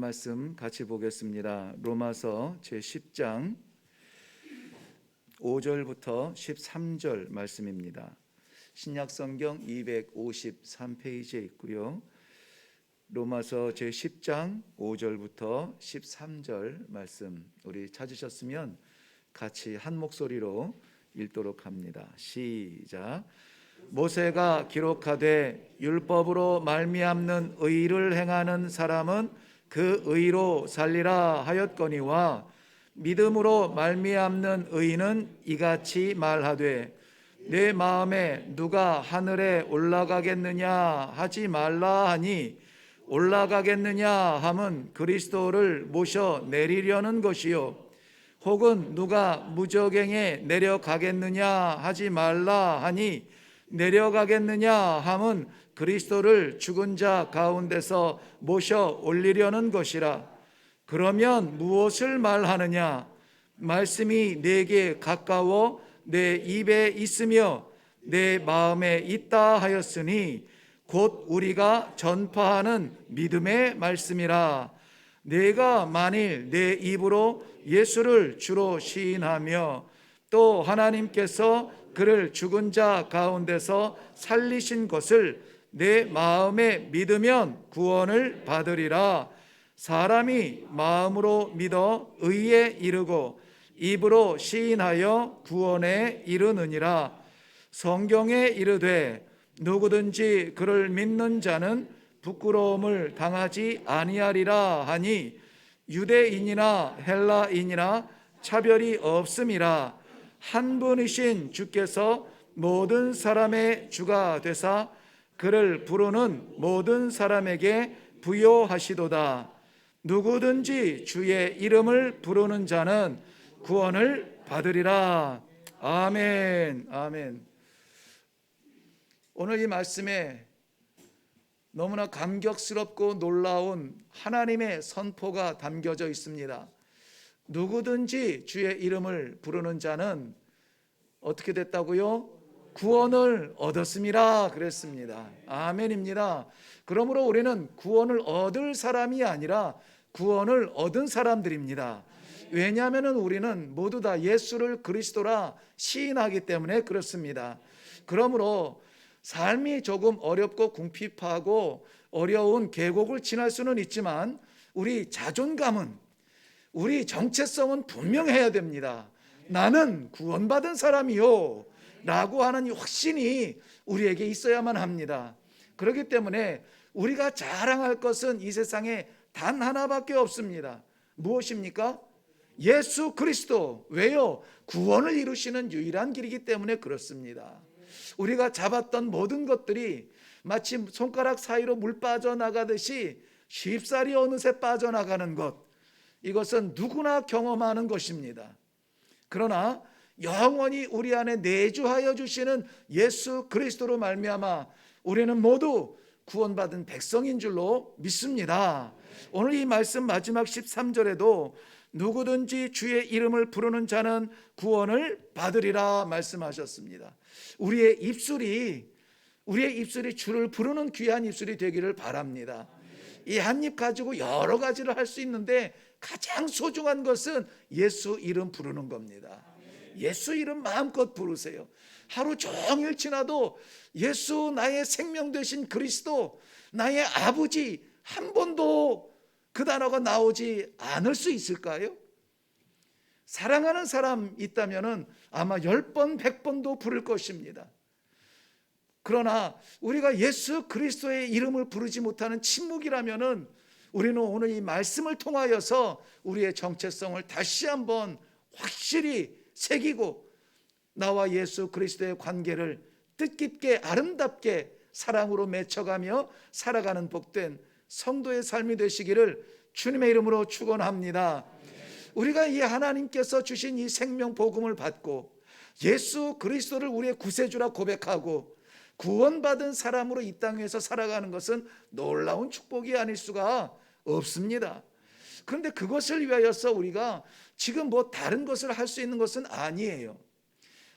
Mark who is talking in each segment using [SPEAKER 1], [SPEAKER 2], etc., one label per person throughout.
[SPEAKER 1] 말씀 같이 보겠습니다. 로마서 제10장 5절부터 13절 말씀입니다. 신약성경 253페이지에 있고요. 로마서 제10장 5절부터 13절 말씀 우리 찾으셨으면 같이 한 목소리로 읽도록 합니다. 시작. 모세가 기록하되 율법으로 말미암는 의를 행하는 사람은 그 의로 살리라 하였거니와 믿음으로 말미암는 의는 이같이 말하되 내 마음에 누가 하늘에 올라가겠느냐 하지 말라 하니 올라가겠느냐 함은 그리스도를 모셔 내리려는 것이요 혹은 누가 무저갱에 내려가겠느냐 하지 말라 하니 내려가겠느냐 함은 그리스도를 죽은 자 가운데서 모셔 올리려는 것이라. 그러면 무엇을 말하느냐? 말씀이 내게 가까워 내 입에 있으며 내 마음에 있다 하였으니 곧 우리가 전파하는 믿음의 말씀이라. 내가 만일 내 입으로 예수를 주로 시인하며 또 하나님께서 그를 죽은 자 가운데서 살리신 것을 내 마음에 믿으면 구원을 받으리라. 사람이 마음으로 믿어 의에 이르고 입으로 시인하여 구원에 이르느니라. 성경에 이르되 누구든지 그를 믿는 자는 부끄러움을 당하지 아니하리라 하니 유대인이나 헬라인이나 차별이 없음이라. 한 분이신 주께서 모든 사람의 주가 되사 그를 부르는 모든 사람에게 부요하시도다. 누구든지 주의 이름을 부르는 자는 구원을 받으리라. 아멘. 아멘. 오늘 이 말씀에 너무나 감격스럽고 놀라운 하나님의 선포가 담겨져 있습니다. 누구든지 주의 이름을 부르는 자는 어떻게 됐다고요? 구원을 얻었음이라 그랬습니다. 아멘입니다. 그러므로 우리는 구원을 얻을 사람이 아니라 구원을 얻은 사람들입니다. 왜냐하면 우리는 모두 다 예수를 그리스도라 시인하기 때문에 그렇습니다. 그러므로 삶이 조금 어렵고 궁핍하고 어려운 계곡을 지날 수는 있지만 우리 자존감은, 우리 정체성은 분명해야 됩니다. 나는 구원받은 사람이요 라고 하는 이 확신이 우리에게 있어야만 합니다. 그렇기 때문에 우리가 자랑할 것은 이 세상에 단 하나밖에 없습니다. 무엇입니까? 예수 그리스도. 왜요? 구원을 이루시는 유일한 길이기 때문에 그렇습니다. 우리가 잡았던 모든 것들이 마치 손가락 사이로 물 빠져나가듯이 쉽사리 어느새 빠져나가는 것, 이것은 누구나 경험하는 것입니다. 그러나 영원히 우리 안에 내주하여 주시는 예수 그리스도로 말미암아 우리는 모두 구원받은 백성인 줄로 믿습니다. 오늘 이 말씀 마지막 13절에도 누구든지 주의 이름을 부르는 자는 구원을 받으리라 말씀하셨습니다. 우리의 입술이 주를 부르는 귀한 입술이 되기를 바랍니다. 이 한 입 가지고 여러 가지를 할 수 있는데 가장 소중한 것은 예수 이름 부르는 겁니다. 예수 이름 마음껏 부르세요. 하루 종일 지나도 예수 나의 생명 되신 그리스도 나의 아버지 한 번도 그 단어가 나오지 않을 수 있을까요? 사랑하는 사람 있다면 아마 10번 100번도 부를 것입니다. 그러나 우리가 예수 그리스도의 이름을 부르지 못하는 침묵이라면 우리는 오늘 이 말씀을 통하여서 우리의 정체성을 다시 한번 확실히 새기고 나와 예수 그리스도의 관계를 뜻깊게 아름답게 사랑으로 맺혀가며 살아가는 복된 성도의 삶이 되시기를 주님의 이름으로 축원합니다. 우리가 이 하나님께서 주신 이 생명 복음을 받고 예수 그리스도를 우리의 구세주라 고백하고 구원받은 사람으로 이 땅에서 살아가는 것은 놀라운 축복이 아닐 수가 없습니다. 그런데 그것을 위하여서 우리가 지금 뭐 다른 것을 할 수 있는 것은 아니에요.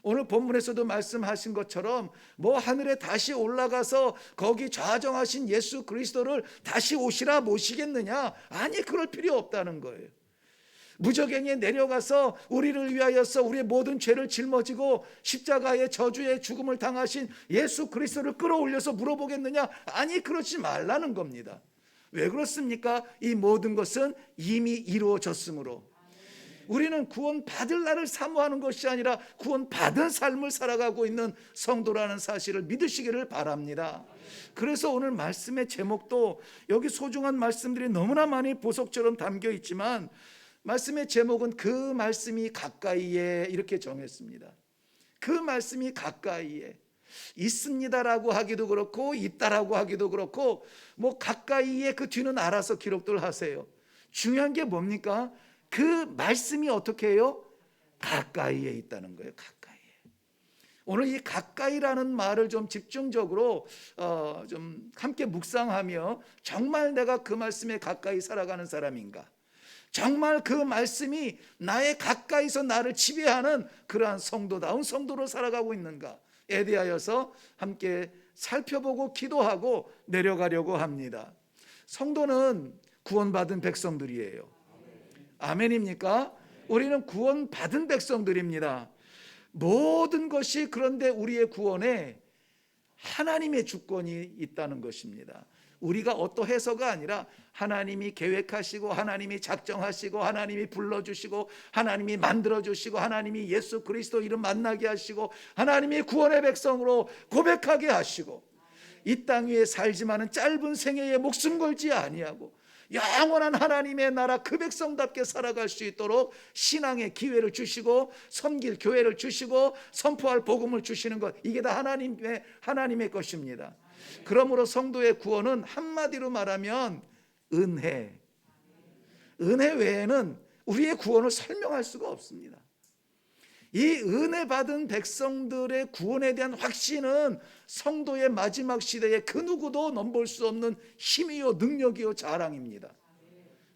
[SPEAKER 1] 오늘 본문에서도 말씀하신 것처럼 뭐 하늘에 다시 올라가서 거기 좌정하신 예수 그리스도를 다시 오시라 모시겠느냐? 아니, 그럴 필요 없다는 거예요. 무저갱에 내려가서 우리를 위하여서 우리의 모든 죄를 짊어지고 십자가의 저주의 죽음을 당하신 예수 그리스도를 끌어올려서 물어보겠느냐? 아니, 그러지 말라는 겁니다. 왜 그렇습니까? 이 모든 것은 이미 이루어졌으므로. 우리는 구원받을 날을 사모하는 것이 아니라 구원받은 삶을 살아가고 있는 성도라는 사실을 믿으시기를 바랍니다. 그래서 오늘 말씀의 제목도, 여기 소중한 말씀들이 너무나 많이 보석처럼 담겨 있지만 말씀의 제목은 그 말씀이 가까이에, 이렇게 정했습니다. 그 말씀이 가까이에. 있습니다라고 하기도 그렇고 있다라고 하기도 그렇고, 뭐 가까이에 그 뒤는 알아서 기록들 하세요. 중요한 게 뭡니까? 그 말씀이 어떻게 해요? 가까이에 있다는 거예요. 가까이에. 오늘 이 가까이라는 말을 좀 집중적으로 좀 함께 묵상하며, 정말 내가 그 말씀에 가까이 살아가는 사람인가? 정말 그 말씀이 나의 가까이서 나를 지배하는 그러한 성도다운 성도로 살아가고 있는가에 대하여서 함께 살펴보고 기도하고 내려가려고 합니다. 성도는 구원받은 백성들이에요. 아멘입니까? 우리는 구원받은 백성들입니다. 모든 것이, 그런데 우리의 구원에 하나님의 주권이 있다는 것입니다. 우리가 어떠해서가 아니라 하나님이 계획하시고 하나님이 작정하시고 하나님이 불러주시고 하나님이 만들어주시고 하나님이 예수 그리스도 이름 만나게 하시고 하나님이 구원의 백성으로 고백하게 하시고, 이 땅 위에 살지만은 짧은 생애에 목숨 걸지 아니하고 영원한 하나님의 나라 그 백성답게 살아갈 수 있도록 신앙의 기회를 주시고 섬길 교회를 주시고 선포할 복음을 주시는 것, 이게 다 하나님의 것입니다. 그러므로 성도의 구원은 한마디로 말하면 은혜. 은혜 외에는 우리의 구원을 설명할 수가 없습니다. 이 은혜 받은 백성들의 구원에 대한 확신은 성도의 마지막 시대에 그 누구도 넘볼 수 없는 힘이요 능력이요 자랑입니다.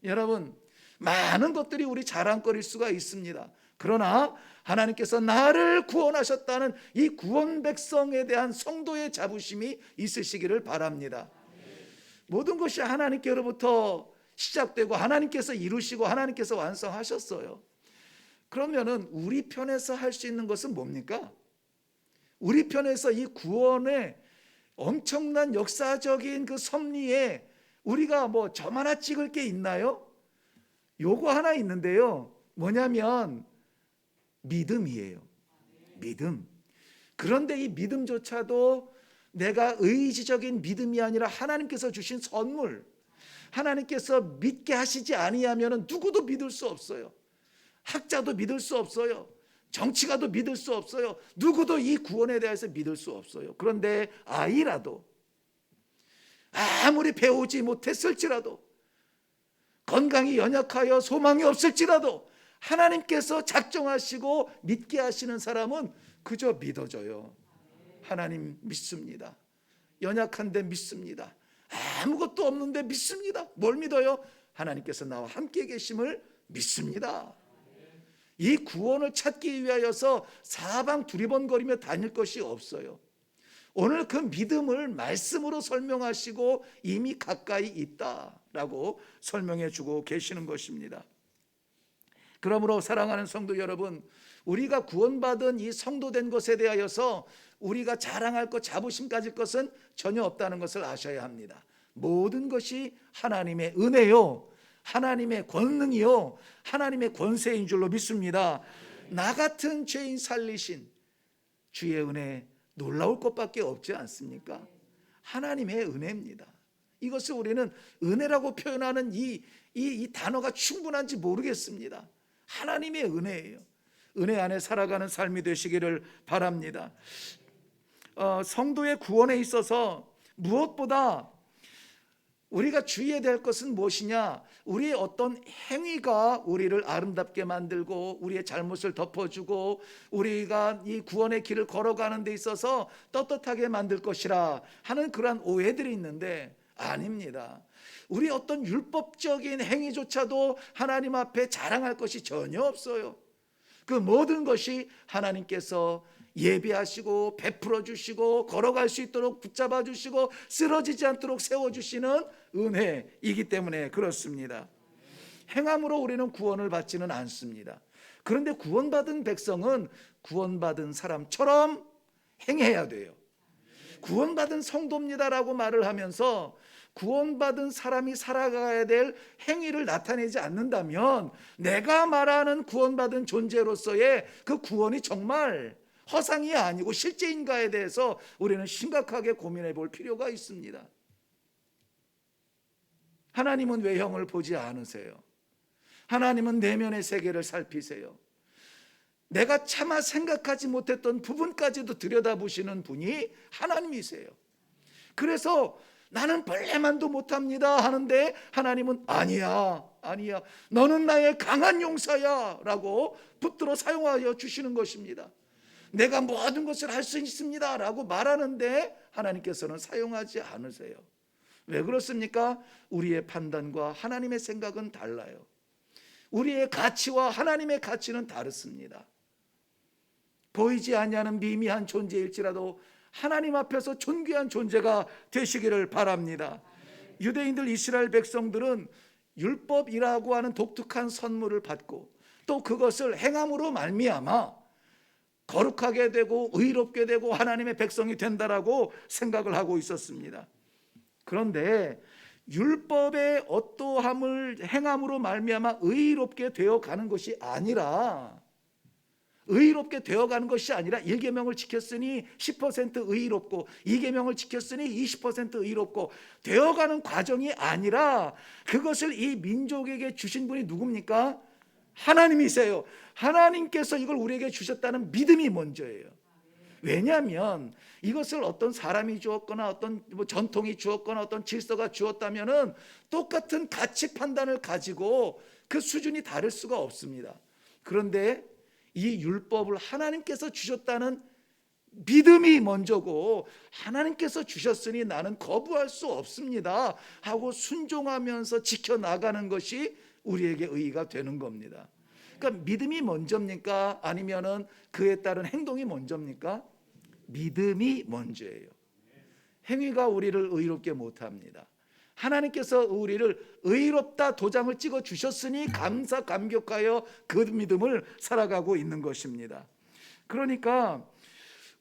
[SPEAKER 1] 여러분, 많은 것들이 우리 자랑거릴 수가 있습니다. 그러나 하나님께서 나를 구원하셨다는 이 구원 백성에 대한 성도의 자부심이 있으시기를 바랍니다. 모든 것이 하나님께로부터 시작되고 하나님께서 이루시고 하나님께서 완성하셨어요. 그러면은 우리 편에서 할 수 있는 것은 뭡니까? 우리 편에서 이 구원의 엄청난 역사적인 그 섭리에 우리가 뭐 점 하나 찍을 게 있나요? 요거 하나 있는데요. 뭐냐면 믿음이에요. 믿음. 그런데 이 믿음조차도 내가 의지적인 믿음이 아니라 하나님께서 주신 선물, 하나님께서 믿게 하시지 아니하면 누구도 믿을 수 없어요. 학자도 믿을 수 없어요. 정치가도 믿을 수 없어요. 누구도 이 구원에 대해서 믿을 수 없어요. 그런데 아이라도 아무리 배우지 못했을지라도, 건강이 연약하여 소망이 없을지라도 하나님께서 작정하시고 믿게 하시는 사람은 그저 믿어져요. 하나님 믿습니다. 연약한데 믿습니다. 아무것도 없는데 믿습니다. 뭘 믿어요? 하나님께서 나와 함께 계심을 믿습니다. 이 구원을 찾기 위하여서 사방 두리번거리며 다닐 것이 없어요. 오늘 그 믿음을 말씀으로 설명하시고 이미 가까이 있다라고 설명해 주고 계시는 것입니다. 그러므로 사랑하는 성도 여러분, 우리가 구원받은 이 성도된 것에 대하여서 우리가 자랑할 것, 자부심 가질 것은 전혀 없다는 것을 아셔야 합니다. 모든 것이 하나님의 은혜요, 하나님의 권능이요, 하나님의 권세인 줄로 믿습니다. 나 같은 죄인 살리신 주의 은혜 놀라울 것밖에 없지 않습니까? 하나님의 은혜입니다. 이것을 우리는 은혜라고 표현하는 이 단어가 충분한지 모르겠습니다. 하나님의 은혜예요. 은혜 안에 살아가는 삶이 되시기를 바랍니다. 성도의 구원에 있어서 무엇보다 우리가 주의해야 될 것은 무엇이냐? 우리의 어떤 행위가 우리를 아름답게 만들고 우리의 잘못을 덮어주고 우리가 이 구원의 길을 걸어가는 데 있어서 떳떳하게 만들 것이라 하는 그러한 오해들이 있는데, 아닙니다. 우리 어떤 율법적인 행위조차도 하나님 앞에 자랑할 것이 전혀 없어요. 그 모든 것이 하나님께서 예배하시고 베풀어 주시고 걸어갈 수 있도록 붙잡아 주시고 쓰러지지 않도록 세워주시는 은혜이기 때문에 그렇습니다. 행함으로 우리는 구원을 받지는 않습니다. 그런데 구원받은 백성은 구원받은 사람처럼 행해야 돼요. 구원받은 성도입니다라고 말을 하면서 구원받은 사람이 살아가야 될 행위를 나타내지 않는다면 내가 말하는 구원받은 존재로서의 그 구원이 정말 허상이 아니고 실제인가에 대해서 우리는 심각하게 고민해 볼 필요가 있습니다. 하나님은 외형을 보지 않으세요. 하나님은 내면의 세계를 살피세요. 내가 차마 생각하지 못했던 부분까지도 들여다보시는 분이 하나님이세요. 그래서 나는 벌레만도 못합니다 하는데 하나님은 아니야 너는 나의 강한 용사야 라고 붙들어 사용하여 주시는 것입니다. 내가 모든 것을 할 수 있습니다 라고 말하는데 하나님께서는 사용하지 않으세요. 왜 그렇습니까? 우리의 판단과 하나님의 생각은 달라요. 우리의 가치와 하나님의 가치는 다릅니다. 보이지 아니하는 미미한 존재일지라도 하나님 앞에서 존귀한 존재가 되시기를 바랍니다. 유대인들 이스라엘 백성들은 율법이라고 하는 독특한 선물을 받고 또 그것을 행함으로 말미암아 거룩하게 되고 의롭게 되고 하나님의 백성이 된다라고 생각을 하고 있었습니다. 그런데 율법의 어떠함을 행함으로 말미암아 의롭게 되어가는 것이 아니라 1계명을 지켰으니 10% 의롭고 2계명을 지켰으니 20% 의롭고 되어가는 과정이 아니라 그것을 이 민족에게 주신 분이 누굽니까? 하나님이세요. 하나님께서 이걸 우리에게 주셨다는 믿음이 먼저예요. 왜냐하면 이것을 어떤 사람이 주었거나 어떤 전통이 주었거나 어떤 질서가 주었다면은 똑같은 가치 판단을 가지고 그 수준이 다를 수가 없습니다. 그런데 이 율법을 하나님께서 주셨다는 믿음이 먼저고 하나님께서 주셨으니 나는 거부할 수 없습니다 하고 순종하면서 지켜나가는 것이 우리에게 의의가 되는 겁니다. 그러니까 믿음이 먼저입니까? 아니면은 그에 따른 행동이 먼저입니까? 믿음이 먼저예요. 행위가 우리를 의롭게 못합니다. 하나님께서 우리를 의롭다 도장을 찍어 주셨으니 감사 감격하여 그 믿음을 살아가고 있는 것입니다. 그러니까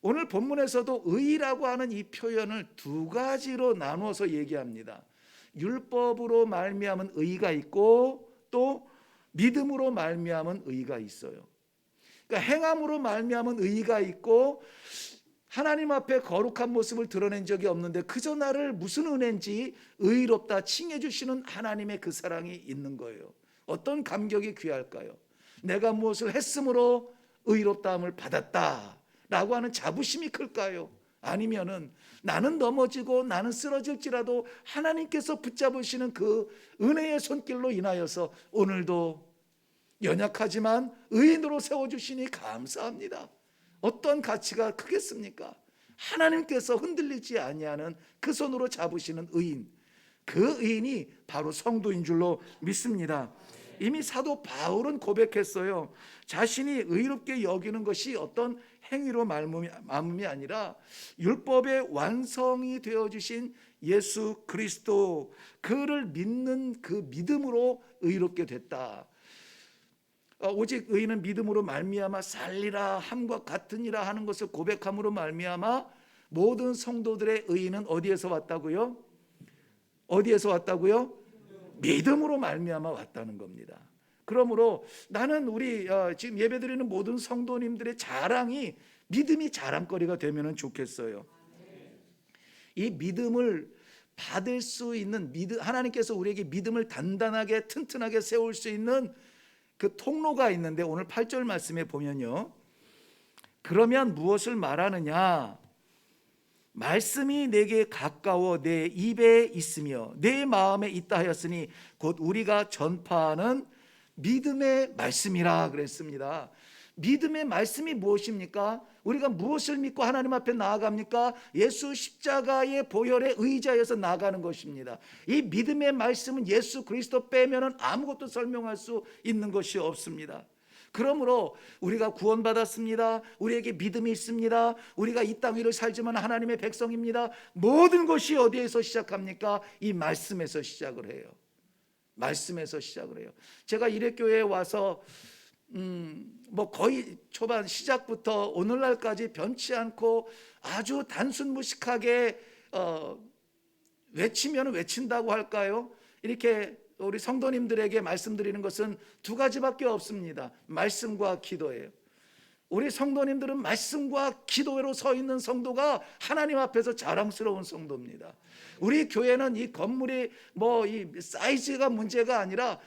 [SPEAKER 1] 오늘 본문에서도 의라고 하는 이 표현을 두 가지로 나누어서 얘기합니다. 율법으로 말미암은 의가 있고 또 믿음으로 말미암은 의가 있어요. 그러니까 행함으로 말미암은 의가 있고 하나님 앞에 거룩한 모습을 드러낸 적이 없는데 그저 나를 무슨 은혜인지 의롭다 칭해 주시는 하나님의 그 사랑이 있는 거예요. 어떤 감격이 귀할까요? 내가 무엇을 했으므로 의롭다함을 받았다라고 하는 자부심이 클까요? 아니면은 나는 넘어지고 나는 쓰러질지라도 하나님께서 붙잡으시는 그 은혜의 손길로 인하여서 오늘도 연약하지만 의인으로 세워주시니 감사합니다. 어떤 가치가 크겠습니까? 하나님께서 흔들리지 아니하는 그 손으로 잡으시는 의인, 그 의인이 바로 성도인 줄로 믿습니다. 이미 사도 바울은 고백했어요. 자신이 의롭게 여기는 것이 어떤 행위로 말미암음이 아니라 율법의 완성이 되어주신 예수 그리스도 그를 믿는 그 믿음으로 의롭게 됐다. 오직 의인은 믿음으로 말미암아 살리라 함과 같으니라 하는 것을 고백함으로 말미암아 모든 성도들의 의인은 어디에서 왔다고요? 어디에서 왔다고요? 믿음으로 말미암아 왔다는 겁니다. 그러므로 나는 우리 지금 예배드리는 모든 성도님들의 자랑이 믿음이 자랑거리가 되면 좋겠어요. 이 믿음을 받을 수 있는 하나님께서 우리에게 믿음을 단단하게 튼튼하게 세울 수 있는 그 통로가 있는데 오늘 8절 말씀에 보면요. 그러면 무엇을 말하느냐? 말씀이 내게 가까워 내 입에 있으며 내 마음에 있다 하였으니 곧 우리가 전파하는 믿음의 말씀이라 그랬습니다. 믿음의 말씀이 무엇입니까? 우리가 무엇을 믿고 하나님 앞에 나아갑니까? 예수 십자가의 보혈에 의지하여서 나아가는 것입니다. 이 믿음의 말씀은 예수 그리스도 빼면은 아무것도 설명할 수 있는 것이 없습니다. 그러므로 우리가 구원받았습니다, 우리에게 믿음이 있습니다, 우리가 이 땅 위를 살지만 하나님의 백성입니다, 모든 것이 어디에서 시작합니까? 이 말씀에서 시작을 해요. 말씀에서 시작을 해요. 제가 이레교회에 와서 뭐 거의 초반 시작부터 오늘날까지 변치 않고 아주 단순무식하게 외치면 외친다고 할까요? 이렇게 우리 성도님들에게 말씀드리는 것은 두 가지밖에 없습니다. 말씀과 기도예요. 우리 성도님들은 말씀과 기도로 서 있는 성도가 하나님 앞에서 자랑스러운 성도입니다. 우리 교회는 이 건물이 뭐 이 사이즈가 문제가 아니라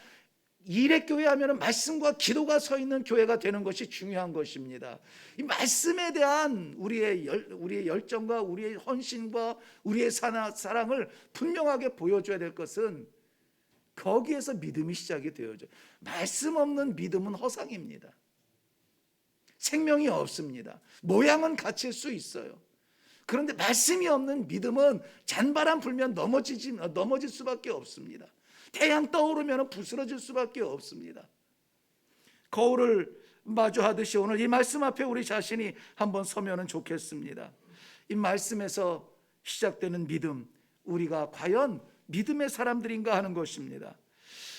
[SPEAKER 1] 이레교회 하면 말씀과 기도가 서 있는 교회가 되는 것이 중요한 것입니다. 이 말씀에 대한 우리의 열정과 우리의 헌신과 우리의 사랑을 분명하게 보여줘야 될 것은 거기에서 믿음이 시작이 되어져. 말씀 없는 믿음은 허상입니다. 생명이 없습니다. 모양은 갖출 수 있어요. 그런데 말씀이 없는 믿음은 잔바람 불면 넘어질 수밖에 없습니다. 태양 떠오르면 부스러질 수밖에 없습니다. 거울을 마주하듯이 오늘 이 말씀 앞에 우리 자신이 한번 서면 좋겠습니다. 이 말씀에서 시작되는 믿음, 우리가 과연 믿음의 사람들인가 하는 것입니다.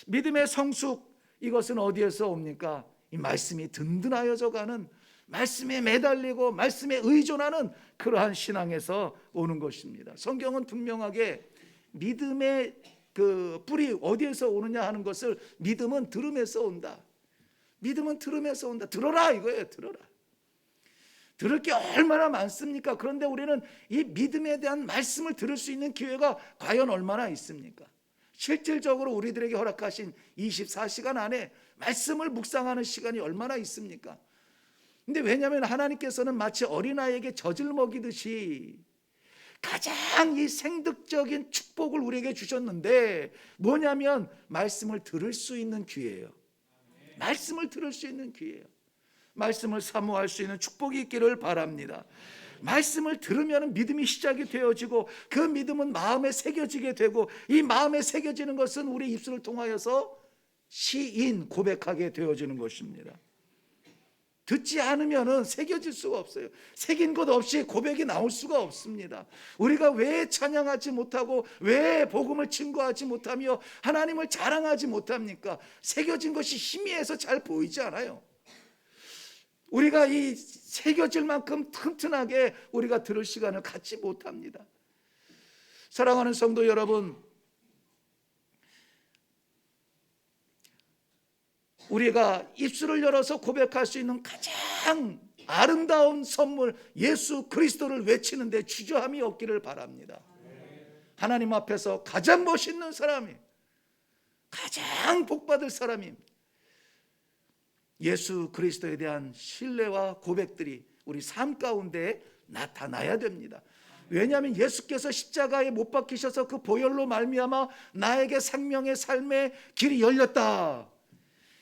[SPEAKER 1] 믿음의 성숙, 이것은 어디에서 옵니까? 이 말씀이 든든하여져 가는, 말씀에 매달리고 말씀에 의존하는 그러한 신앙에서 오는 것입니다. 성경은 분명하게 믿음의 그 뿌리 어디에서 오느냐 하는 것을, 믿음은 들음에서 온다. 믿음은 들음에서 온다. 들어라 이거예요. 들어라. 들을 게 얼마나 많습니까? 그런데 우리는 이 믿음에 대한 말씀을 들을 수 있는 기회가 과연 얼마나 있습니까? 실질적으로 우리들에게 허락하신 24시간 안에 말씀을 묵상하는 시간이 얼마나 있습니까? 근데 왜냐하면 하나님께서는 마치 어린아이에게 젖을 먹이듯이 가장 이 생득적인 축복을 우리에게 주셨는데, 뭐냐면 말씀을 들을 수 있는 기회예요. 말씀을 들을 수 있는 기회예요. 말씀을 사모할 수 있는 축복이 있기를 바랍니다. 말씀을 들으면 믿음이 시작이 되어지고, 그 믿음은 마음에 새겨지게 되고, 이 마음에 새겨지는 것은 우리 입술을 통하여서 시인 고백하게 되어지는 것입니다. 듣지 않으면 새겨질 수가 없어요. 새긴 것 없이 고백이 나올 수가 없습니다. 우리가 왜 찬양하지 못하고 왜 복음을 증거하지 못하며 하나님을 자랑하지 못합니까? 새겨진 것이 희미해서 잘 보이지 않아요. 우리가 이 새겨질 만큼 튼튼하게 우리가 들을 시간을 갖지 못합니다. 사랑하는 성도 여러분, 우리가 입술을 열어서 고백할 수 있는 가장 아름다운 선물, 예수 그리스도를 외치는 데 주저함이 없기를 바랍니다. 하나님 앞에서 가장 멋있는 사람이, 가장 복받을 사람이 예수 그리스도에 대한 신뢰와 고백들이 우리 삶 가운데 나타나야 됩니다. 왜냐하면 예수께서 십자가에 못 박히셔서 그 보혈로 말미암아 나에게 생명의 삶의 길이 열렸다.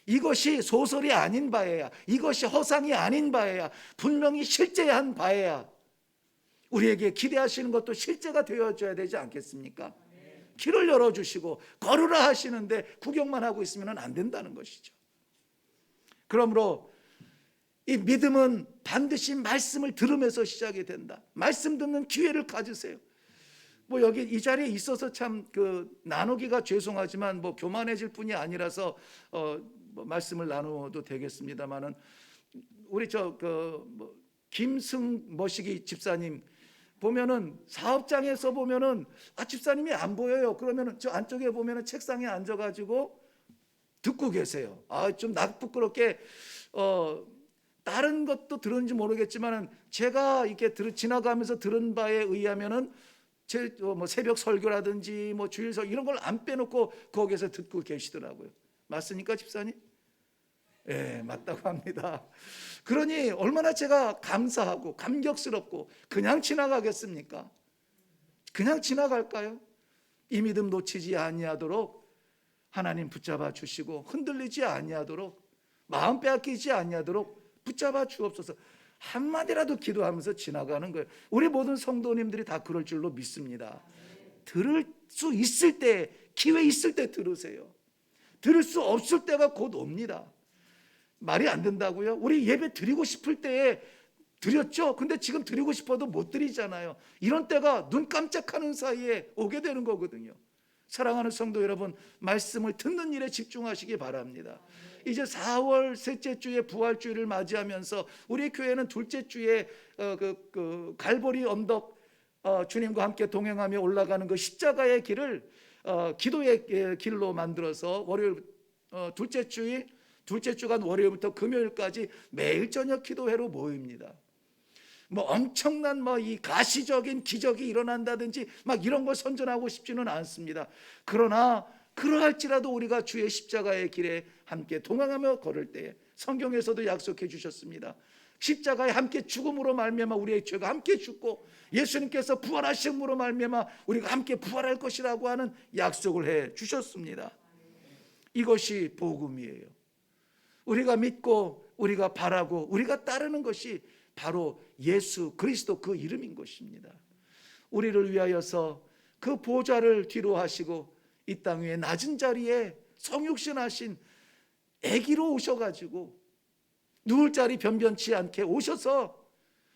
[SPEAKER 1] 이것이 소설이 아닌 바에야, 이것이 허상이 아닌 바에야, 분명히 실제한 바에야 우리에게 기대하시는 것도 실제가 되어줘야 되지 않겠습니까? 길을 열어주시고 걸으라 하시는데 구경만 하고 있으면 안 된다는 것이죠. 그러므로 이 믿음은 반드시 말씀을 들으면서 시작이 된다. 말씀 듣는 기회를 가지세요. 뭐 여기 이 자리에 있어서 참 나누기가 죄송하지만 뭐 교만해질 뿐이 아니라서 뭐 말씀을 나누어도 되겠습니다만은, 우리 김승머시기 집사님 보면은 사업장에서 보면은 집사님이 안 보여요. 그러면은 저 안쪽에 보면은 책상에 앉아가지고 듣고 계세요. 좀 부끄럽게 다른 것도 들었는지 모르겠지만은 제가 이렇게 지나가면서 들은 바에 의하면은 뭐 새벽 설교라든지 뭐 주일설 이런 걸 안 빼놓고 거기에서 듣고 계시더라고요. 맞습니까, 집사님? 예, 맞다고 합니다. 그러니 얼마나 제가 감사하고 감격스럽고, 그냥 지나가겠습니까? 그냥 지나갈까요? 이 믿음 놓치지 아니하도록 하나님 붙잡아 주시고, 흔들리지 아니하도록, 마음 빼앗기지 아니하도록 붙잡아 주옵소서. 한마디라도 기도하면서 지나가는 거예요. 우리 모든 성도님들이 다 그럴 줄로 믿습니다. 들을 수 있을 때, 기회 있을 때 들으세요. 들을 수 없을 때가 곧 옵니다. 말이 안 된다고요? 우리 예배 드리고 싶을 때에 드렸죠. 근데 지금 드리고 싶어도 못 드리잖아요. 이런 때가 눈 깜짝하는 사이에 오게 되는 거거든요. 사랑하는 성도 여러분, 말씀을 듣는 일에 집중하시기 바랍니다. 이제 4월 셋째 주에 부활주일을 맞이하면서 우리 교회는 둘째 주에 갈보리 언덕 주님과 함께 동행하며 올라가는 그 십자가의 길을 기도의 길로 만들어서 월요일 둘째 주간 월요일부터 금요일까지 매일 저녁 기도회로 모입니다. 뭐 엄청난 이 가시적인 기적이 일어난다든지 막 이런 걸 선전하고 싶지는 않습니다. 그러나 그러할지라도 우리가 주의 십자가의 길에 함께 동행하며 걸을 때에 성경에서도 약속해 주셨습니다. 십자가에 함께 죽음으로 말미암아 우리의 죄가 함께 죽고 예수님께서 부활하심으로 말미암아 우리가 함께 부활할 것이라고 하는 약속을 해 주셨습니다. 이것이 복음이에요. 우리가 믿고 우리가 바라고 우리가 따르는 것이 바로 예수 그리스도 그 이름인 것입니다. 우리를 위하여서 그 보좌를 뒤로 하시고 이 땅 위에 낮은 자리에 성육신하신 아기로 오셔가지고 누울 자리 변변치 않게 오셔서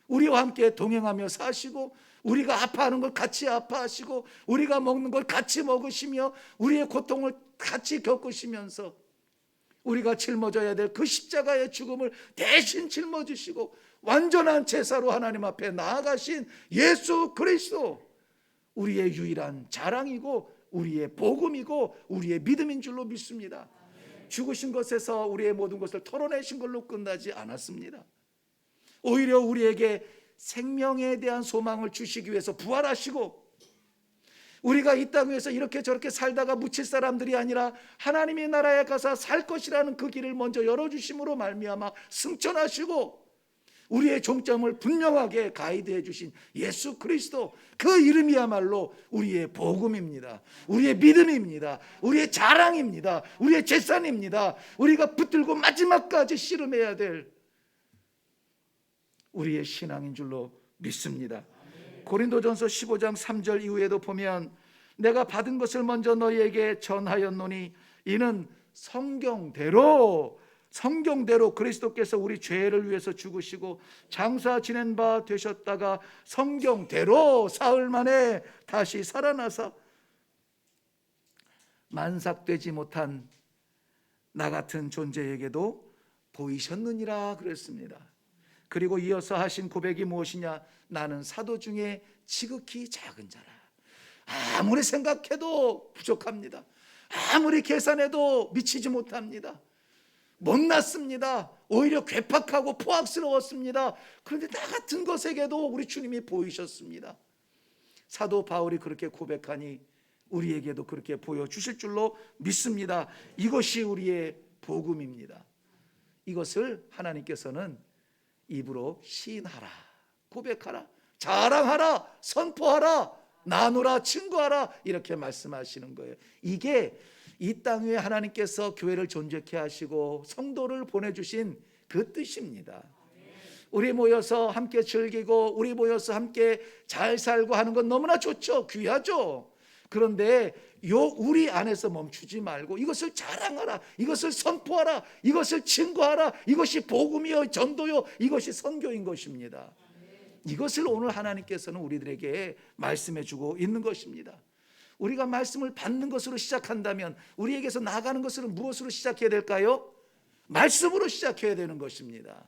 [SPEAKER 1] 우리와 함께 동행하며 사시고 우리가 아파하는 걸 같이 아파하시고 우리가 먹는 걸 같이 먹으시며 우리의 고통을 같이 겪으시면서 우리가 짊어져야 될 그 십자가의 죽음을 대신 짊어지시고 완전한 제사로 하나님 앞에 나아가신 예수 그리스도, 우리의 유일한 자랑이고 우리의 복음이고 우리의 믿음인 줄로 믿습니다. 죽으신 것에서 우리의 모든 것을 털어내신 걸로 끝나지 않았습니다. 오히려 우리에게 생명에 대한 소망을 주시기 위해서 부활하시고 우리가 이 땅 위에서 이렇게 저렇게 살다가 묻힐 사람들이 아니라 하나님의 나라에 가서 살 것이라는 그 길을 먼저 열어주심으로 말미암아 승천하시고 우리의 종점을 분명하게 가이드해 주신 예수 그리스도, 그 이름이야말로 우리의 복음입니다. 우리의 믿음입니다. 우리의 자랑입니다. 우리의 재산입니다. 우리가 붙들고 마지막까지 씨름해야 될 우리의 신앙인 줄로 믿습니다. 고린도전서 15장 3절 이후에도 보면 내가 받은 것을 먼저 너희에게 전하였노니 이는 성경대로 그리스도께서 우리 죄를 위해서 죽으시고 장사 지낸 바 되셨다가 성경대로 사흘 만에 다시 살아나사 만삭되지 못한 나 같은 존재에게도 보이셨느니라 그랬습니다. 그리고 이어서 하신 고백이 무엇이냐? 나는 사도 중에 지극히 작은 자라. 아무리 생각해도 부족합니다. 아무리 계산해도 미치지 못합니다. 못났습니다. 오히려 괴팍하고 포악스러웠습니다. 그런데 나 같은 것에게도 우리 주님이 보이셨습니다. 사도 바울이 그렇게 고백하니 우리에게도 그렇게 보여주실 줄로 믿습니다. 이것이 우리의 복음입니다. 이것을 하나님께서는 입으로 시인하라, 고백하라, 자랑하라, 선포하라, 나누라, 증거하라 이렇게 말씀하시는 거예요. 이게 이 땅 위에 하나님께서 교회를 존재케 하시고 성도를 보내주신 그 뜻입니다. 우리 모여서 함께 즐기고 우리 모여서 함께 잘 살고 하는 건 너무나 좋죠. 귀하죠. 그런데 우리 안에서 멈추지 말고 이것을 자랑하라, 이것을 선포하라, 이것을 증거하라. 이것이 복음이요 전도요, 이것이 선교인 것입니다. 이것을 오늘 하나님께서는 우리들에게 말씀해 주고 있는 것입니다. 우리가 말씀을 받는 것으로 시작한다면 우리에게서 나가는 것은 무엇으로 시작해야 될까요? 말씀으로 시작해야 되는 것입니다.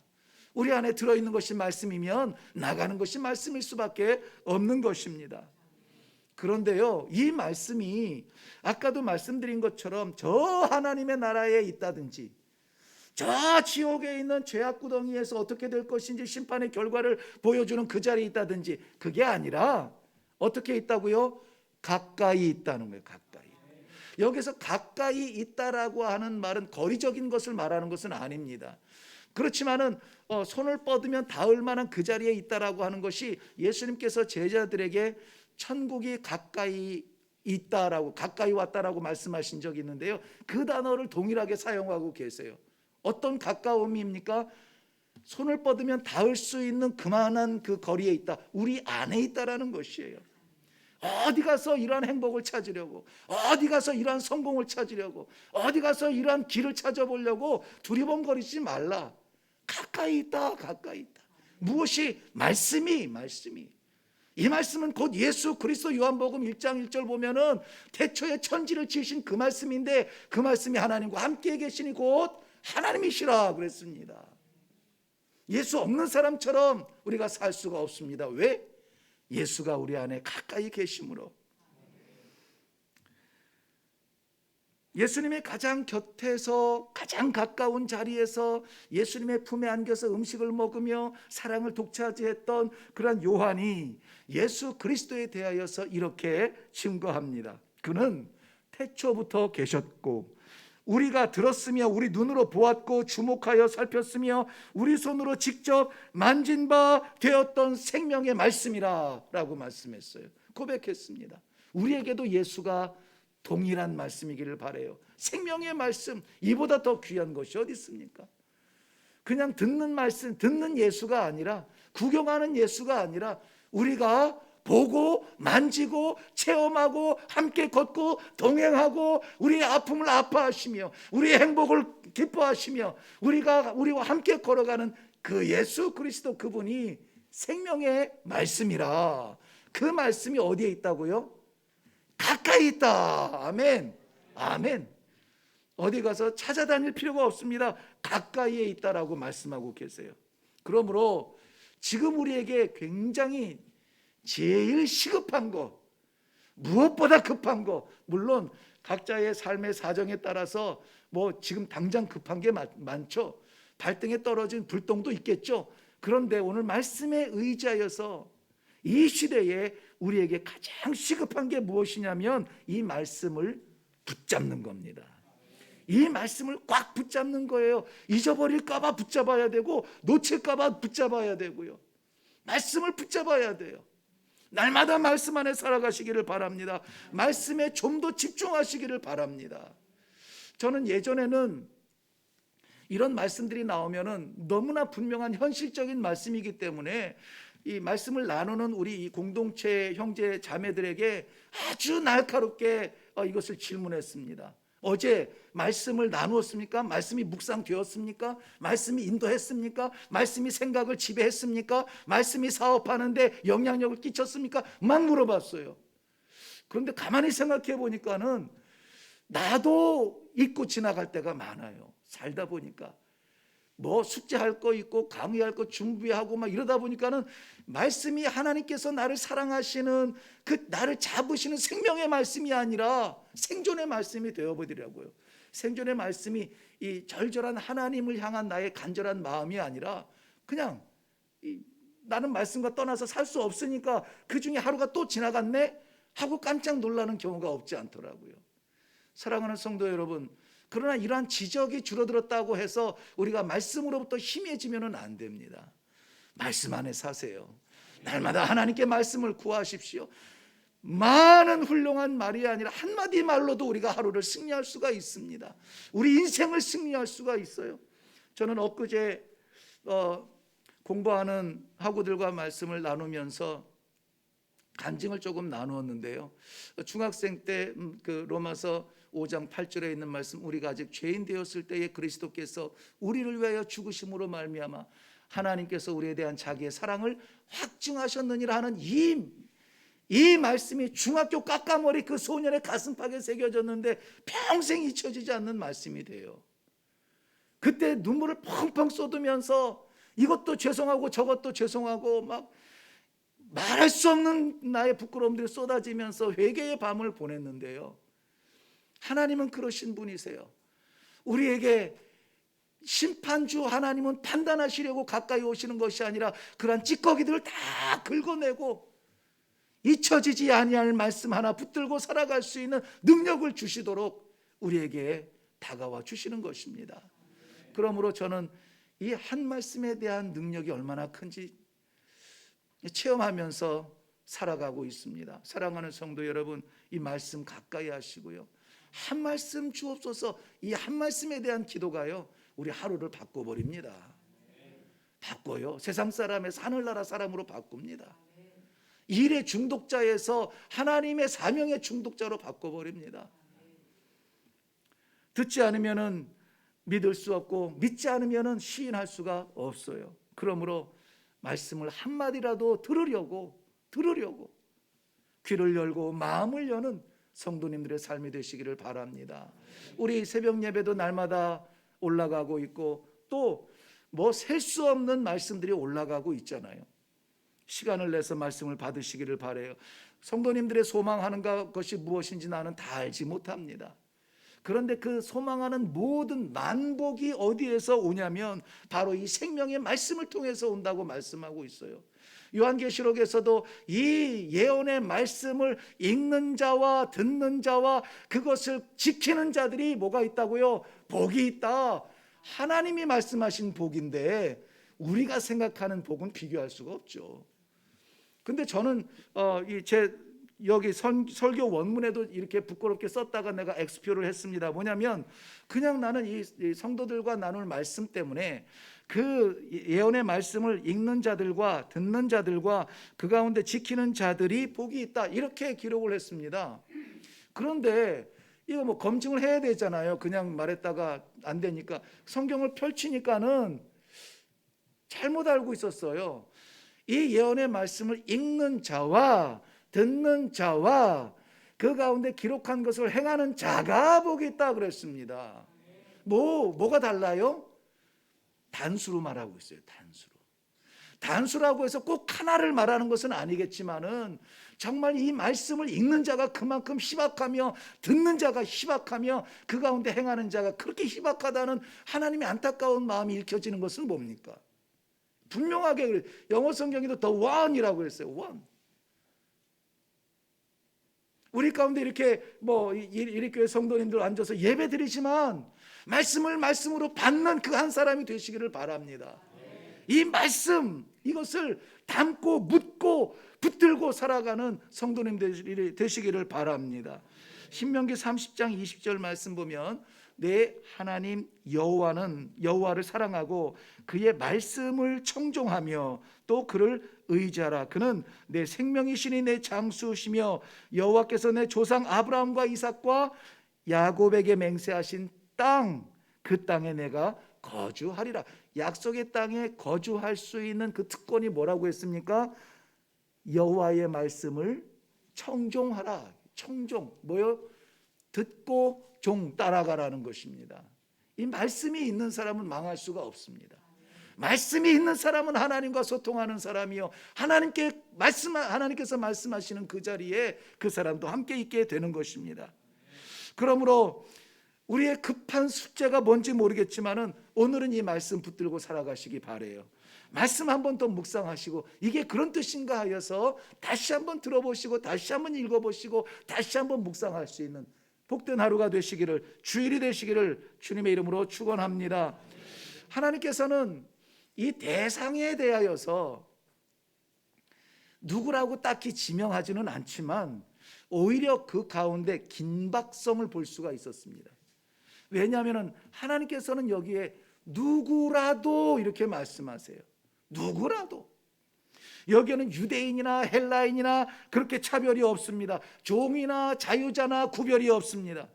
[SPEAKER 1] 우리 안에 들어있는 것이 말씀이면 나가는 것이 말씀일 수밖에 없는 것입니다. 그런데요, 이 말씀이 아까도 말씀드린 것처럼 저 하나님의 나라에 있다든지 저 지옥에 있는 죄악 구덩이에서 어떻게 될 것인지 심판의 결과를 보여주는 그 자리에 있다든지 그게 아니라 어떻게 있다고요? 가까이 있다는 거예요. 가까이. 여기서 가까이 있다라고 하는 말은 거리적인 것을 말하는 것은 아닙니다. 그렇지만은 손을 뻗으면 닿을 만한 그 자리에 있다라고 하는 것이 예수님께서 제자들에게 천국이 가까이 있다라고, 가까이 왔다라고 말씀하신 적이 있는데요, 그 단어를 동일하게 사용하고 계세요. 어떤 가까움입니까? 손을 뻗으면 닿을 수 있는 그만한 그 거리에 있다, 우리 안에 있다라는 것이에요. 어디 가서 이러한 행복을 찾으려고, 어디 가서 이러한 성공을 찾으려고, 어디 가서 이러한 길을 찾아보려고 두리번거리지 말라. 가까이 있다, 가까이 있다. 무엇이? 말씀이. 이 말씀은 곧 예수 그리스도 요한복음 1장 1절 보면은 태초에 천지를 지으신 그 말씀인데, 그 말씀이 하나님과 함께 계시니 곧 하나님이시라 그랬습니다. 예수 없는 사람처럼 우리가 살 수가 없습니다. 왜? 예수가 우리 안에 가까이 계심으로. 예수님의 가장 곁에서, 가장 가까운 자리에서 예수님의 품에 안겨서 음식을 먹으며 사랑을 독차지했던 그런 요한이 예수 그리스도에 대하여서 이렇게 증거합니다. 그는 태초부터 계셨고, 우리가 들었으며 우리 눈으로 보았고 주목하여 살폈으며 우리 손으로 직접 만진 바 되었던 생명의 말씀이라 라고 말씀했어요. 고백했습니다. 우리에게도 예수가 동일한 말씀이기를 바라요. 생명의 말씀, 이보다 더 귀한 것이 어디 있습니까? 그냥 듣는 말씀, 듣는 예수가 아니라, 구경하는 예수가 아니라, 우리가 보고 만지고 체험하고 함께 걷고 동행하고 우리의 아픔을 아파하시며 우리의 행복을 기뻐하시며 우리와 함께 걸어가는 그 예수 그리스도, 그분이 생명의 말씀이라. 그 말씀이 어디에 있다고요? 가까이 있다. 아멘. 아멘. 어디 가서 찾아다닐 필요가 없습니다. 가까이에 있다라고 말씀하고 계세요. 그러므로 지금 우리에게 굉장히 제일 시급한 거, 무엇보다 급한 거, 물론 각자의 삶의 사정에 따라서 뭐 지금 당장 급한 게 많죠. 발등에 떨어진 불똥도 있겠죠. 그런데 오늘 말씀에 의지하여서 이 시대에 우리에게 가장 시급한 게 무엇이냐면 이 말씀을 붙잡는 겁니다. 이 말씀을 꽉 붙잡는 거예요. 잊어버릴까 봐 붙잡아야 되고, 놓칠까 봐 붙잡아야 되고요. 말씀을 붙잡아야 돼요. 날마다 말씀 안에 살아가시기를 바랍니다. 말씀에 좀 더 집중하시기를 바랍니다. 저는 예전에는 이런 말씀들이 나오면은 너무나 분명한 현실적인 말씀이기 때문에 이 말씀을 나누는 우리 이 공동체 형제 자매들에게 아주 날카롭게 이것을 질문했습니다. 어제 말씀을 나누었습니까? 말씀이 묵상되었습니까? 말씀이 인도했습니까? 말씀이 생각을 지배했습니까? 말씀이 사업하는데 영향력을 끼쳤습니까? 막 물어봤어요. 그런데 가만히 생각해 보니까는 나도 잊고 지나갈 때가 많아요. 살다 보니까 뭐 숙제할 거 있고 강의할 거 준비하고 막 이러다 보니까는 말씀이 하나님께서 나를 사랑하시는 그 나를 잡으시는 생명의 말씀이 아니라 생존의 말씀이 되어버리더라고요. 생존의 말씀이 이 절절한 하나님을 향한 나의 간절한 마음이 아니라 그냥 나는 말씀과 떠나서 살 수 없으니까 그 중에 하루가 또 지나갔네 하고 깜짝 놀라는 경우가 없지 않더라고요. 사랑하는 성도 여러분, 그러나 이러한 지적이 줄어들었다고 해서 우리가 말씀으로부터 희미해지면 안 됩니다. 말씀 안에 사세요. 날마다 하나님께 말씀을 구하십시오. 많은 훌륭한 말이 아니라 한마디 말로도 우리가 하루를 승리할 수가 있습니다. 우리 인생을 승리할 수가 있어요. 저는 엊그제 공부하는 학우들과 말씀을 나누면서 간증을 조금 나누었는데요. 중학생 때 그 로마서 5장 8절에 있는 말씀, 우리가 아직 죄인 되었을 때에 그리스도께서 우리를 위하여 죽으심으로 말미암아 하나님께서 우리에 대한 자기의 사랑을 확증하셨느니라 하는 이 말씀이 중학교 깎아머리 그 소년의 가슴팍에 새겨졌는데 평생 잊혀지지 않는 말씀이 돼요. 그때 눈물을 펑펑 쏟으면서 이것도 죄송하고 저것도 죄송하고 막 말할 수 없는 나의 부끄러움들이 쏟아지면서 회개의 밤을 보냈는데요. 하나님은 그러신 분이세요. 우리에게 심판주 하나님은 판단하시려고 가까이 오시는 것이 아니라 그러한 찌꺼기들을 다 긁어내고 잊혀지지 아니할 말씀 하나 붙들고 살아갈 수 있는 능력을 주시도록 우리에게 다가와 주시는 것입니다. 그러므로 저는 이 한 말씀에 대한 능력이 얼마나 큰지 체험하면서 살아가고 있습니다. 사랑하는 성도 여러분, 이 말씀 가까이 하시고요. 한 말씀 주옵소서. 이 한 말씀에 대한 기도가요, 우리 하루를 바꿔버립니다. 바꿔요. 세상 사람에서 하늘나라 사람으로 바꿉니다. 일의 중독자에서 하나님의 사명의 중독자로 바꿔버립니다. 듣지 않으면 믿을 수 없고 믿지 않으면 시인할 수가 없어요. 그러므로 말씀을 한마디라도 들으려고 귀를 열고 마음을 여는 성도님들의 삶이 되시기를 바랍니다. 우리 새벽 예배도 날마다 올라가고 있고 또 뭐 셀 수 없는 말씀들이 올라가고 있잖아요. 시간을 내서 말씀을 받으시기를 바라요. 성도님들의 소망하는 것이 무엇인지 나는 다 알지 못합니다. 그런데 그 소망하는 모든 만복이 어디에서 오냐면 바로 이 생명의 말씀을 통해서 온다고 말씀하고 있어요. 요한계시록에서도 이 예언의 말씀을 읽는 자와 듣는 자와 그것을 지키는 자들이 뭐가 있다고요? 복이 있다. 하나님이 말씀하신 복인데 우리가 생각하는 복은 비교할 수가 없죠. 근데 저는 제 여기 설교 원문에도 이렇게 부끄럽게 썼다가 내가 X표를 했습니다. 뭐냐면 그냥 나는 이 성도들과 나눌 말씀 때문에 그 예언의 말씀을 읽는 자들과 듣는 자들과 그 가운데 지키는 자들이 복이 있다 이렇게 기록을 했습니다. 그런데 이거 뭐 검증을 해야 되잖아요. 그냥 말했다가 안 되니까 성경을 펼치니까는 잘못 알고 있었어요. 이 예언의 말씀을 읽는 자와 듣는 자와 그 가운데 기록한 것을 행하는 자가 복이 있다 그랬습니다. 뭐가 달라요? 단수로 말하고 있어요. 단수라고 해서 꼭 하나를 말하는 것은 아니겠지만은 정말 이 말씀을 읽는 자가 그만큼 희박하며 듣는 자가 희박하며 그 가운데 행하는 자가 그렇게 희박하다는 하나님의 안타까운 마음이 읽혀지는 것은 뭡니까? 분명하게 그래요. 영어 성경에도 the one이라고 했어요. one. 우리 가운데 이렇게 이리교회 성도님들 앉아서 예배 드리지만 말씀을 말씀으로 받는 그 한 사람이 되시기를 바랍니다. 이 말씀 이것을 담고 묻고 붙들고 살아가는 성도님들이 되시기를 바랍니다. 신명기 30장 20절 말씀 보면 내 하나님 여호와를 사랑하고 그의 말씀을 청종하며 또 그를 의지하라. 그는 내 생명이시니 내 장수시며 여호와께서 내 조상 아브라함과 이삭과 야곱에게 맹세하신 땅 그 땅에 내가 거주하리라. 약속의 땅에 거주할 수 있는 그 특권이 뭐라고 했습니까? 여호와의 말씀을 청종하라. 청종 뭐요? 듣고 종 따라가라는 것입니다. 이 말씀이 있는 사람은 망할 수가 없습니다. 말씀이 있는 사람은 하나님과 소통하는 사람이요 하나님께서 말씀하시는 그 자리에 그 사람도 함께 있게 되는 것입니다. 그러므로 우리의 급한 숙제가 뭔지 모르겠지만은 오늘은 이 말씀 붙들고 살아가시기 바래요. 말씀 한번 더 묵상하시고 이게 그런 뜻인가 하여서 다시 한번 들어보시고 다시 한번 읽어보시고 다시 한번 묵상할 수 있는 복된 하루가 되시기를, 주일이 되시기를 주님의 이름으로 축원합니다. 하나님께서는 이 대상에 대하여서 누구라고 딱히 지명하지는 않지만 오히려 그 가운데 긴박성을 볼 수가 있었습니다. 왜냐하면 하나님께서는 여기에 누구라도 이렇게 말씀하세요. 누구라도. 여기에는 유대인이나 헬라인이나 그렇게 차별이 없습니다. 종이나 자유자나 구별이 없습니다.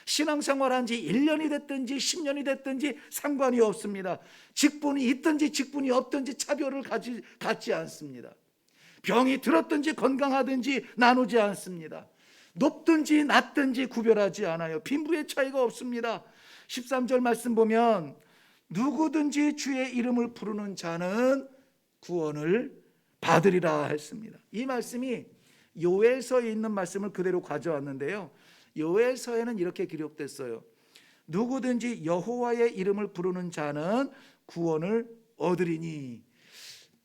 [SPEAKER 1] 신앙생활한 지 1년이 됐든지 10년이 됐든지 상관이 없습니다. 직분이 있든지 직분이 없든지 차별을 갖지 않습니다. 병이 들었든지 건강하든지 나누지 않습니다. 높든지 낮든지 구별하지 않아요. 빈부의 차이가 없습니다. 13절 말씀 보면 누구든지 주의 이름을 부르는 자는 구원을 받으리라 했습니다. 이 말씀이 요엘서에 있는 말씀을 그대로 가져왔는데요. 요엘서에는 이렇게 기록됐어요. 누구든지 여호와의 이름을 부르는 자는 구원을 얻으리니.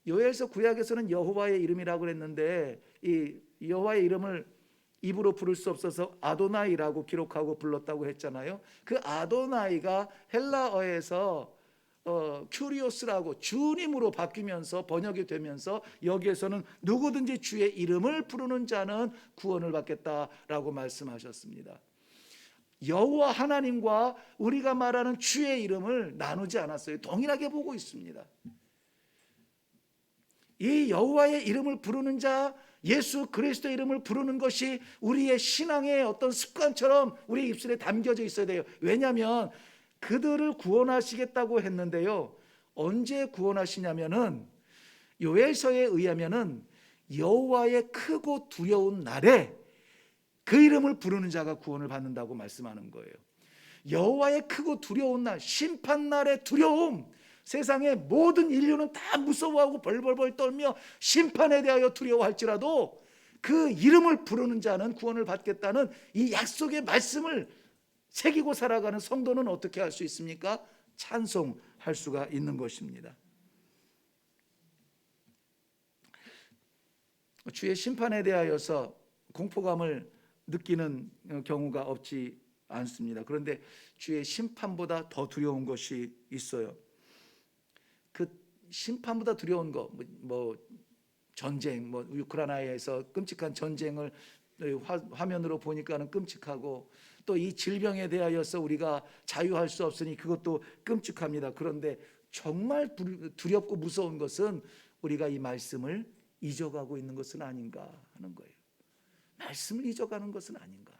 [SPEAKER 1] 요엘서 구약에서는 여호와의 이름이라고 그랬는데 이 여호와의 이름을 입으로 부를 수 없어서 아도나이라고 기록하고 불렀다고 했잖아요. 그 아도나이가 헬라어에서 큐리오스라고 주님으로 바뀌면서 번역이 되면서 여기에서는 누구든지 주의 이름을 부르는 자는 구원을 받겠다라고 말씀하셨습니다. 여호와 하나님과 우리가 말하는 주의 이름을 나누지 않았어요. 동일하게 보고 있습니다. 이 여호와의 이름을 부르는 자, 예수 그리스도의 이름을 부르는 것이 우리의 신앙의 어떤 습관처럼 우리 입술에 담겨져 있어야 돼요. 왜냐하면 그들을 구원하시겠다고 했는데요, 언제 구원하시냐면은 요엘서에 의하면은 여호와의 크고 두려운 날에 그 이름을 부르는 자가 구원을 받는다고 말씀하는 거예요. 여호와의 크고 두려운 날, 심판날의 두려움. 세상의 모든 인류는 다 무서워하고 벌벌벌 떨며 심판에 대하여 두려워할지라도 그 이름을 부르는 자는 구원을 받겠다는 이 약속의 말씀을 새기고 살아가는 성도는 어떻게 할 수 있습니까? 찬송할 수가 있는 것입니다. 주의 심판에 대하여서 공포감을 느끼는 경우가 없지 않습니다. 그런데 주의 심판보다 더 두려운 것이 있어요. 그 심판보다 두려운 거, 전쟁, 우크라이나에서 끔찍한 전쟁을 화면으로 보니까는 끔찍하고, 또 이 질병에 대하여서 우리가 자유할 수 없으니 그것도 끔찍합니다. 그런데 정말 두렵고 무서운 것은 우리가 이 말씀을 잊어가고 있는 것은 아닌가 하는 거예요. 말씀을 잊어가는 것은 아닌가.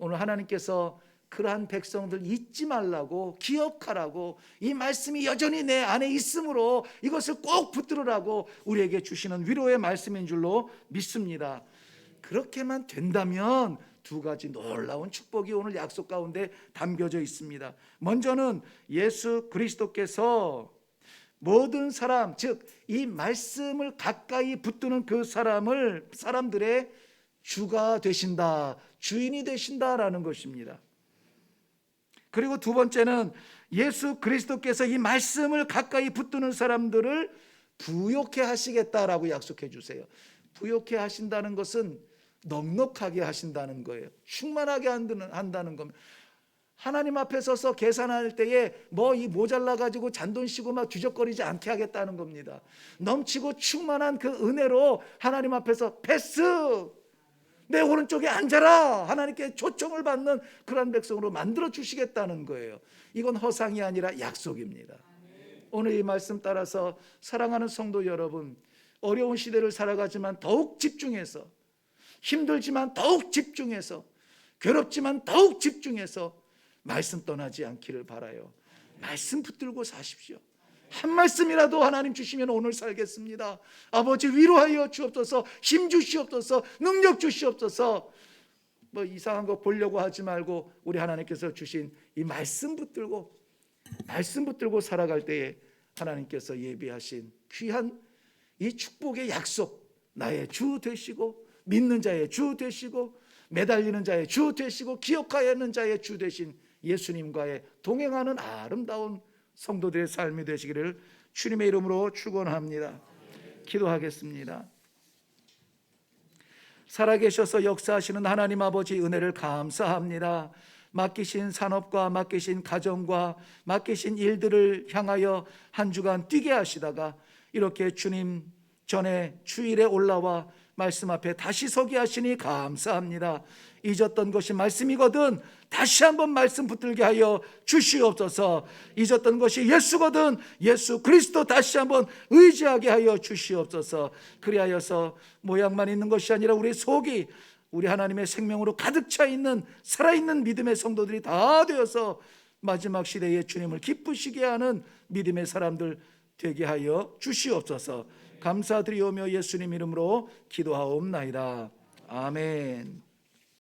[SPEAKER 1] 오늘 하나님께서 그러한 백성들 잊지 말라고, 기억하라고, 이 말씀이 여전히 내 안에 있으므로 이것을 꼭 붙들으라고 우리에게 주시는 위로의 말씀인 줄로 믿습니다. 그렇게만 된다면 두 가지 놀라운 축복이 오늘 약속 가운데 담겨져 있습니다. 먼저는 예수 그리스도께서 모든 사람, 즉 이 말씀을 가까이 붙드는 그 사람들의 주가 되신다, 주인이 되신다라는 것입니다. 그리고 두 번째는 예수 그리스도께서 이 말씀을 가까이 붙드는 사람들을 부욕해 하시겠다라고 약속해 주세요. 부욕해 하신다는 것은 넉넉하게 하신다는 거예요. 충만하게 한다는 겁니다. 하나님 앞에 서서 계산할 때에 이 모자라 가지고 잔돈쓰고 막 뒤적거리지 않게 하겠다는 겁니다. 넘치고 충만한 그 은혜로 하나님 앞에서 패스, 내 오른쪽에 앉아라, 하나님께 초청을 받는 그런 백성으로 만들어 주시겠다는 거예요. 이건 허상이 아니라 약속입니다. 오늘 이 말씀 따라서 사랑하는 성도 여러분, 어려운 시대를 살아가지만 더욱 집중해서, 힘들지만 더욱 집중해서, 괴롭지만 더욱 집중해서 말씀 떠나지 않기를 바라요. 말씀 붙들고 사십시오. 한 말씀이라도 하나님 주시면 오늘 살겠습니다. 아버지 위로하여 주옵소서, 힘 주시옵소서, 능력 주시옵소서. 이상한 거 보려고 하지 말고 우리 하나님께서 주신 이 말씀 붙들고 살아갈 때에 하나님께서 예비하신 귀한 이 축복의 약속, 나의 주 되시고 믿는 자의 주 되시고 매달리는 자의 주 되시고 기억하는 자의 주 되신 예수님과의 동행하는 아름다운 성도들의 삶이 되시기를 주님의 이름으로 축원합니다. 기도하겠습니다. 살아계셔서 역사하시는 하나님 아버지 은혜를 감사합니다. 맡기신 산업과 맡기신 가정과 맡기신 일들을 향하여 한 주간 뛰게 하시다가 이렇게 주님 전에 주일에 올라와 말씀 앞에 다시 서게 하시니 감사합니다. 잊었던 것이 말씀이거든 다시 한번 말씀 붙들게 하여 주시옵소서. 잊었던 것이 예수거든 예수 그리스도 다시 한번 의지하게 하여 주시옵소서. 그리하여서 모양만 있는 것이 아니라 우리 속이 우리 하나님의 생명으로 가득 차 있는 살아있는 믿음의 성도들이 다 되어서 마지막 시대에 주님을 기쁘시게 하는 믿음의 사람들 되게 하여 주시옵소서. 감사드리오며 예수님 이름으로 기도하옵나이다. 아멘.